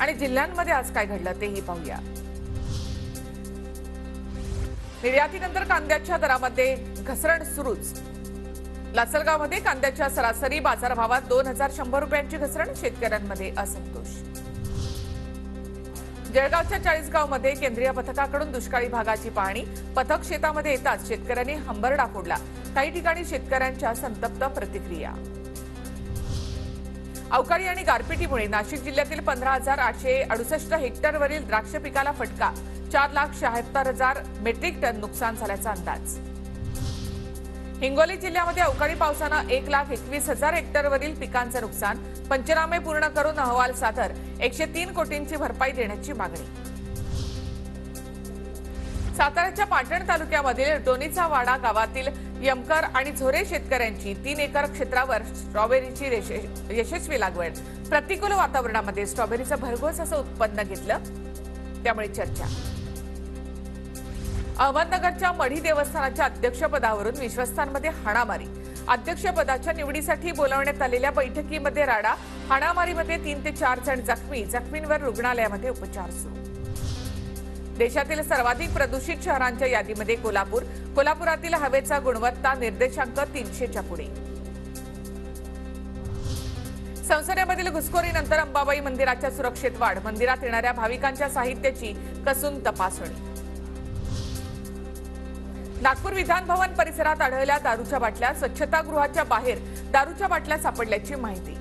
आणि जिल्ह्यांमध्ये आज काय घडलं तेही पाहूया। निर्यातीनंतर कांद्याच्या दरामध्ये घसरण सुरूच। लासलगावमध्ये कांद्याच्या सरासरी बाजारभावात 2100 रुपयांची घसरण, शेतकऱ्यांमध्ये असंतोष। जळगावच्या चाळीसगावमध्ये केंद्रीय पथकाकडून दुष्काळी भागाची पाहणी, पथक शेतामध्ये येताच शेतकऱ्यांनी हंबरडा फोडला, काही ठिकाणी शेतकऱ्यांच्या संतप्त प्रतिक्रिया। अवकाळी आणि गारपिटीमुळे नाशिक जिल्ह्यातील 15,868 हेक्टरवरील द्राक्ष पिकाला फटका, 4,76,000 मेट्रिक टन नुकसान झाल्याचा अंदाज। हिंगोली जिल्ह्यामध्ये अवकाळी पावसानं 1,21,000 हेक्टरवरील पिकांचं नुकसान, पंचनामे पूर्ण करून अहवाल सादर, 103 कोटींची भरपाई देण्याची मागणी। साताऱ्याच्या पाटण तालुक्यामधील डोनीचा वाडा गावातील यमकर आणि झोरे शेतकऱ्यांची 3 एकर क्षेत्रावर स्ट्रॉबेरीची यशस्वी लागवड, प्रतिकूल वातावरणामध्ये स्ट्रॉबेरीचं भरघोस असं उत्पन्न घेतलं, त्यामुळे चर्चा। अहमदनगरच्या मढी देवस्थानाच्या अध्यक्षपदावरून विश्वस्तांमध्ये हाणामारी, अध्यक्षपदाच्या निवडीसाठी बोलावण्यात आलेल्या बैठकीमध्ये राडा, हाणामारीमध्ये 3 ते 4 जण जखमी, जखमींवर रुग्णालयामध्ये उपचार सुरू। देशातील सर्वाधिक प्रदूषित शहरांच्या यादीमध्ये कोल्हापूर, कोल्हापुरातील हवेचा गुणवत्ता निर्देशांक 300च्या पुढे। संसदेमधील घुसखोरीनंतर अंबाबाई मंदिराच्या सुरक्षेत वाढ, मंदिरात येणाऱ्या भाविकांच्या साहित्याची कसून तपासणी। नागपूर विधान भवन परिसरात आढळल्या दारूच्या बाटल्या, स्वच्छतागृहाच्या बाहेर दारूच्या बाटल्या सापडल्याची माहिती।